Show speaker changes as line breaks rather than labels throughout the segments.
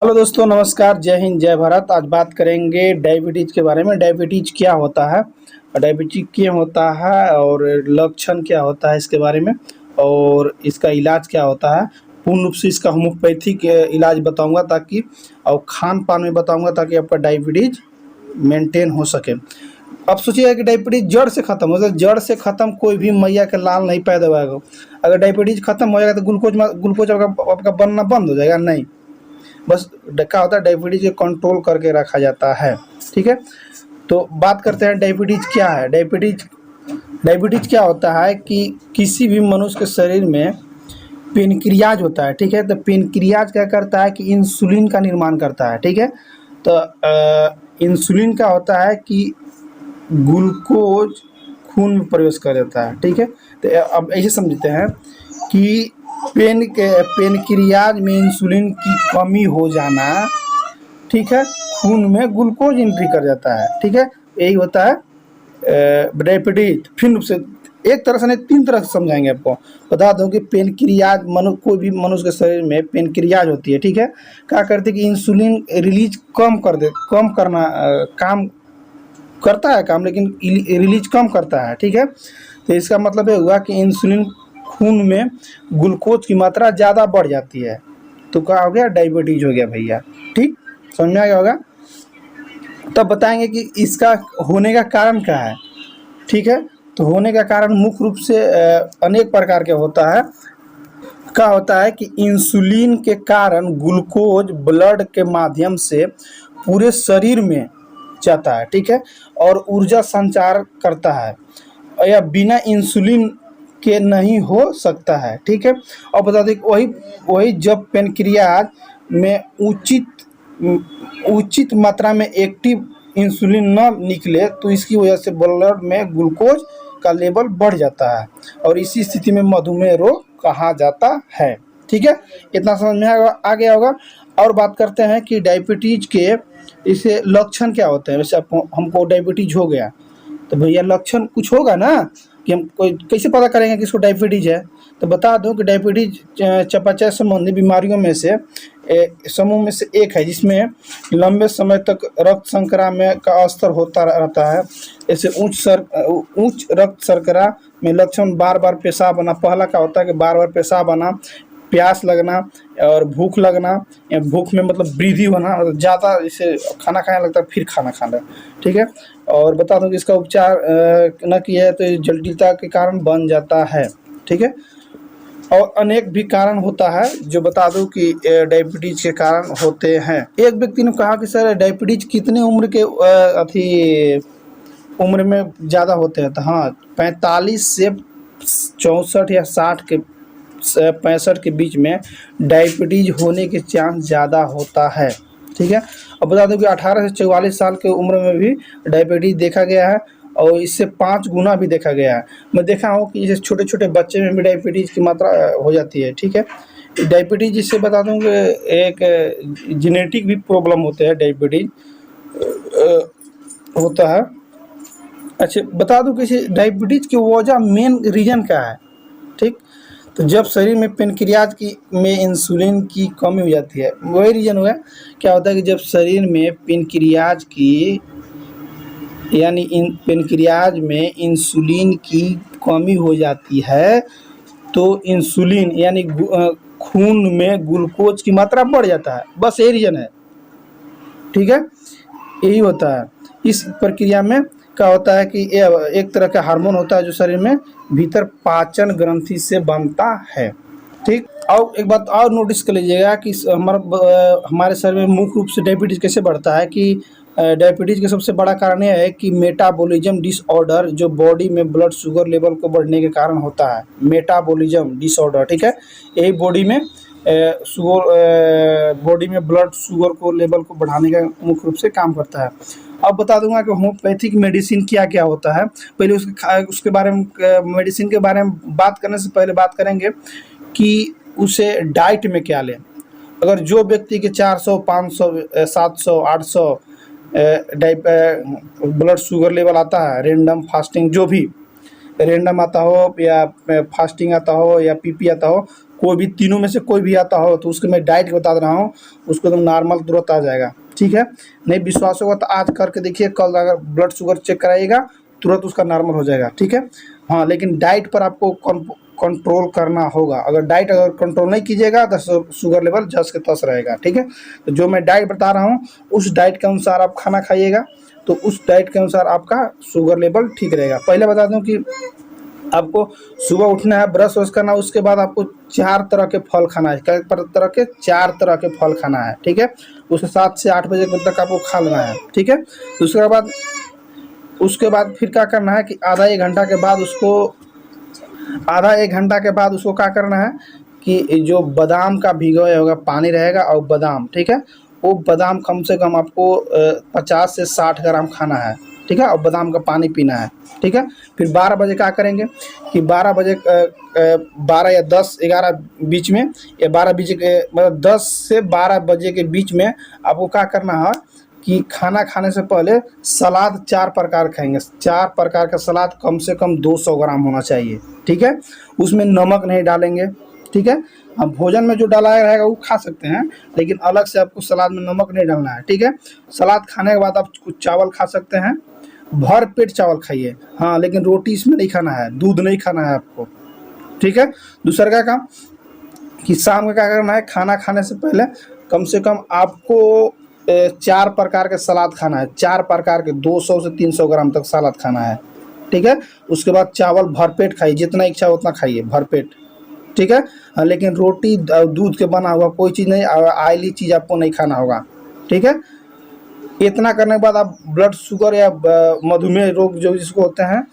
Hello दोस्तों, नमस्कार, जय हिंद, जय भारत। आज बात करेंगे डायबिटीज़ के बारे में। डायबिटीज़ क्या होता है, डायबिटीज़ क्यों होता है और लक्षण क्या होता है इसके बारे में, और इसका इलाज क्या होता है। पूर्ण रूप से इसका होम्योपैथिक इलाज बताऊंगा ताकि, और खान पान में बताऊंगा ताकि आपका डायबिटीज़ मेंटेन हो सके। अब सोचिएगा कि डायबिटीज़ जड़ से खत्म हो, जड़ से खत्म कोई भी मैया के लाल नहीं पैदा होगा। अगर डायबिटीज़ खत्म हो जाएगा तो ग्लूकोज आपका बनना बंद हो जाएगा? नहीं। बस क्या होता है, डायबिटीज को कंट्रोल करके रखा जाता है। ठीक है, तो बात करते हैं डायबिटीज क्या है। डायबिटीज क्या होता है कि किसी भी मनुष्य के शरीर में पेनक्रियाज होता है। ठीक है, तो पेनक्रियाज क्या करता है कि इंसुलिन का निर्माण करता है। ठीक है, तो इंसुलिन का होता है कि ग्लूकोज खून में प्रवेश कर देता है। ठीक है, तो अब ऐसे समझते हैं कि पेनक्रियाज में इंसुलिन की कमी हो जाना, ठीक है, खून में ग्लूकोज एंट्री कर जाता है। ठीक है, यही होता है डायबिटीज। फिर से एक तरह से नहीं, तीन तरह से समझाएंगे आपको। बता दो कि पेनक्रियाज कोई भी मनुष्य के शरीर में पेनक्रियाज होती है। ठीक है, क्या करती है कि इंसुलिन रिलीज कम करना काम करता है काम, लेकिन रिलीज कम करता है। ठीक है, तो इसका मतलब ये हुआ कि इंसुलिन खून में ग्लूकोज की मात्रा ज़्यादा बढ़ जाती है, तो क्या हो गया, डायबिटीज हो गया भैया। ठीक, समझ में आ गया होगा। तब बताएंगे कि इसका होने का कारण क्या है। ठीक है, तो होने का कारण मुख्य रूप से अनेक प्रकार के होता है। क्या होता है कि इंसुलिन के कारण ग्लूकोज ब्लड के माध्यम से पूरे शरीर में जाता है। ठीक है, और ऊर्जा संचार करता है, या बिना इंसुलिन के नहीं हो सकता है। ठीक है, और बता दें वही वही जब पेनक्रियाज में उचित मात्रा में एक्टिव इंसुलिन न निकले तो इसकी वजह से ब्लड में ग्लूकोज का लेवल बढ़ जाता है, और इसी स्थिति में मधुमेह रोग कहा जाता है। ठीक है, इतना समझ में आ गया होगा। और बात करते हैं कि डायबिटीज के इसे लक्षण क्या होते हैं। वैसे हमको डायबिटीज हो गया तो भैया लक्षण कुछ होगा ना, कि हम कोई कैसे पता करेंगे कि इसको डायबिटीज है। तो बता दूं कि डायबिटीज चयापचय संबंधी बीमारियों में से समूह में से एक है, जिसमें लंबे समय तक रक्त शर्करा में का स्तर होता रहता है। जैसे उच्च रक्त शर्करा में लक्षण बार बार पेशाब आना। पहला क्या होता है कि बार बार पेशाब आना, प्यास लगना और भूख लगना, या भूख में मतलब वृद्धि होना, मतलब ज़्यादा इसे खाना खाने लगता है फिर खाना खाना। ठीक है, और बता दूं कि इसका उपचार न किया है तो ये जटिलता के कारण बन जाता है। ठीक है, और अनेक भी कारण होता है जो बता दूं कि डायबिटीज के कारण होते हैं। एक व्यक्ति ने कहा कि सर डायबिटीज कितने उम्र के उम्र में ज़्यादा होते हैं। तो हाँ, 45 से 64 या 60 के 65 के बीच में डायबिटीज होने के चांस ज़्यादा होता है। ठीक है, अब बता दूं कि 18 से 44 साल के उम्र में भी डायबिटीज देखा गया है, और इससे 5 गुना भी देखा गया है। मैं देखा हूँ कि जैसे छोटे छोटे बच्चे में भी डायबिटीज़ की मात्रा हो जाती है। ठीक है, डायबिटीज़ जिससे बता दूँ कि एक जेनेटिक भी प्रॉब्लम होते हैं, डायबिटीज़ होता है। अच्छा, बता दूँ कि डायबिटीज़ की वजह मेन रीज़न क्या है। ठीक, तो जब शरीर में पेनक्रियाज की में इंसुलिन की कमी हो जाती है, वही रीज़न हुआ। क्या होता है कि जब शरीर में पेनक्रियाज की यानी पेनक्रियाज में इंसुलिन की कमी हो जाती है तो इंसुलिन यानी खून में ग्लूकोज की मात्रा बढ़ जाता है। बस यही रीज़न है। ठीक है, यही होता है। इस प्रक्रिया में क्या होता है कि एक तरह का हार्मोन होता है जो शरीर में भीतर पाचन ग्रंथि से बनता है। ठीक, और एक बात और नोटिस कर लीजिएगा कि हमारे शरीर में मुख्य रूप से डायबिटीज़ कैसे बढ़ता है कि डायबिटीज़ का सबसे बड़ा कारण यह है कि मेटाबॉलिज्म डिसऑर्डर, जो बॉडी में ब्लड शुगर लेवल को बढ़ने के कारण होता है। मेटाबॉलिज्म डिसऑर्डर, ठीक है, यही बॉडी में ब्लड शुगर को लेवल को बढ़ाने का मुख्य रूप से काम करता है। अब बता दूंगा कि होम्योपैथिक मेडिसिन क्या क्या होता है। पहले उसके बारे में, मेडिसिन के बारे में बात करने से पहले बात करेंगे कि उसे डाइट में क्या लें। अगर जो व्यक्ति के 400, 500, 700, 800 ब्लड शुगर लेवल आता है, रेंडम फास्टिंग, जो भी रेंडम आता हो या फास्टिंग आता हो या पीपी आता हो, कोई भी तीनों में से कोई भी आता हो तो उसको मैं डाइट बता रहा हूँ, उसको एकदम नॉर्मल तुरंत आ जाएगा। ठीक है, नहीं विश्वास होगा तो आज करके देखिए, कल अगर ब्लड शुगर चेक कराइएगा तुरंत उसका नॉर्मल हो जाएगा। ठीक है, हाँ लेकिन डाइट पर आपको कंट्रोल करना होगा। अगर डाइट अगर कंट्रोल नहीं कीजिएगा तो शुगर लेवल जस के तस रहेगा। ठीक है, तो जो मैं डाइट बता रहा हूँ उस डाइट के अनुसार आप खाना खाइएगा, तो उस डाइट के अनुसार आपका शुगर लेवल ठीक रहेगा। पहले बता दूं कि आपको सुबह उठना है, ब्रश व्रश करना है, उसके बाद आपको 4 तरह के फल खाना है। क्या तरह के? 4 तरह के फल खाना है। ठीक है, उसे 7 से 8 बजे तक आपको खा लेना है। ठीक है, उसके बाद फिर क्या करना है कि आधा 1 घंटा के बाद उसको क्या करना है कि जो बादाम का भिगोया होगा पानी रहेगा और बादाम, ठीक है, वो बादाम कम से कम आपको 50 से 60 ग्राम खाना है। ठीक है, और बादाम का पानी पीना है। ठीक है, फिर 12 बजे क्या करेंगे कि 12 बजे 12 या 10 11 बीच में, या 12 बजे के मतलब 10 से 12 बजे के बीच में आपको क्या करना है कि खाना खाने से पहले सलाद 4 प्रकार खाएंगे। 4 प्रकार का सलाद कम से कम 200 ग्राम होना चाहिए। ठीक है, उसमें नमक नहीं डालेंगे। ठीक है, अब भोजन में जो डाला रहेगा वो खा सकते हैं, लेकिन अलग से आपको सलाद में नमक नहीं डालना है। ठीक है, सलाद खाने के बाद आप कुछ चावल खा सकते हैं, भर पेट चावल खाइए, हाँ लेकिन रोटी इसमें नहीं खाना है, दूध नहीं खाना है आपको। ठीक है, दूसरा का काम कि शाम का क्या करना है, खाना खाने से पहले कम से कम आपको 4 प्रकार के सलाद खाना है। 4 प्रकार के 200 से 300 ग्राम तक सलाद खाना है। ठीक है, उसके बाद चावल भरपेट खाइए, जितना इच्छा उतना खाइए भरपेट। ठीक है, हाँ, लेकिन रोटी दूध के बना हुआ कोई चीज़ नहीं, ऑयली चीज़ आपको नहीं खाना होगा। ठीक है, इतना करने के बाद आप ब्लड शुगर या मधुमेह रोग जो जिसको होते हैं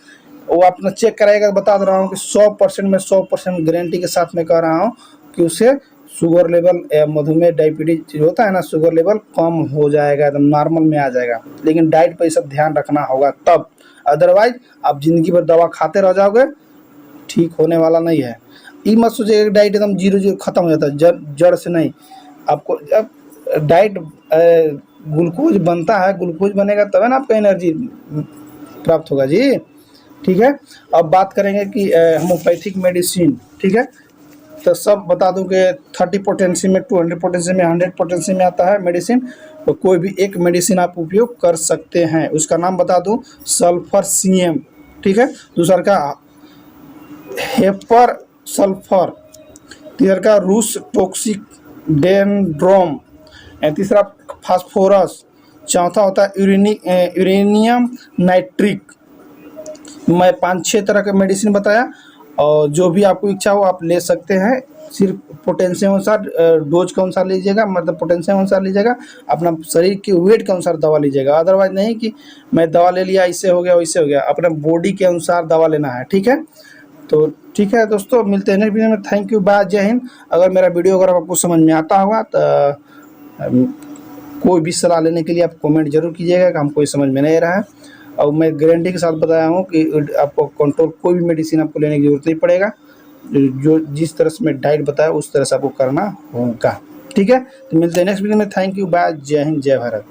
वो अपना चेक कराएगा। बता दे रहा हूँ कि 100% में 100% गारंटी के साथ मैं कह रहा हूँ कि उससे शुगर लेवल या मधुमेह डायबिटीज जो होता है ना, शुगर लेवल कम हो जाएगा, एकदम नॉर्मल में आ जाएगा। लेकिन डाइट पर ये सब ध्यान रखना होगा तब, अदरवाइज आप जिंदगी भर दवा खाते रह जाओगे, ठीक होने वाला नहीं है। ये मत सोचिए डाइट एकदम 0 खत्म हो जाता है, जड़ से नहीं। आपको जब डाइट ग्लूकोज बनता है, ग्लूकोज बनेगा तब है ना आपको एनर्जी प्राप्त होगा जी। ठीक है, अब बात करेंगे कि होम्योपैथिक मेडिसिन। ठीक है, तो सब बता दूं कि 30 पोटेंसी में, 200 पोटेंसी में, 100 पोटेंसी में आता है मेडिसिन। तो कोई भी एक मेडिसिन आप उपयोग कर सकते हैं। उसका नाम बता दूं, सल्फर CM। ठीक है, दूसरा का हेपर सल्फर, तीसरा का रूस टॉक्सिक डेंड्रोम, तीसरा फास्फोरस, चौथा होता है यूरेनियम नाइट्रिक। मैं 5-6 तरह के मेडिसिन बताया, और जो भी आपको इच्छा हो आप ले सकते हैं। सिर्फ पोटेंशियम अनुसार डोज के अनुसार लीजिएगा, मतलब पोटेंशियम अनुसार लीजिएगा, अपना शरीर के वेट के अनुसार दवा लीजिएगा। अदरवाइज नहीं कि मैं दवा ले लिया, इससे हो गया वैसे हो गया, अपने बॉडी के अनुसार दवा लेना है। ठीक है, तो ठीक है दोस्तों, मिलते हैं नेक्स्ट वीडियो में। थैंक यू, बाय, जय हिंद। अगर मेरा वीडियो अगर आपको समझ में आता होगा तो कोई भी सलाह लेने के लिए आप कमेंट जरूर कीजिएगा कि हमको समझ में नहीं रहा है। और मैं गारंटी के साथ बताया हूँ कि आपको कंट्रोल कोई भी मेडिसिन आपको लेने की जरूरत नहीं पड़ेगा। जो जिस तरह से मैं डाइट बताया उस तरह से आपको करना होगा। ठीक है, तो मिलते हैं नेक्स्ट वीडियो में। थैंक यू, बाय, जय हिंद, जय भारत।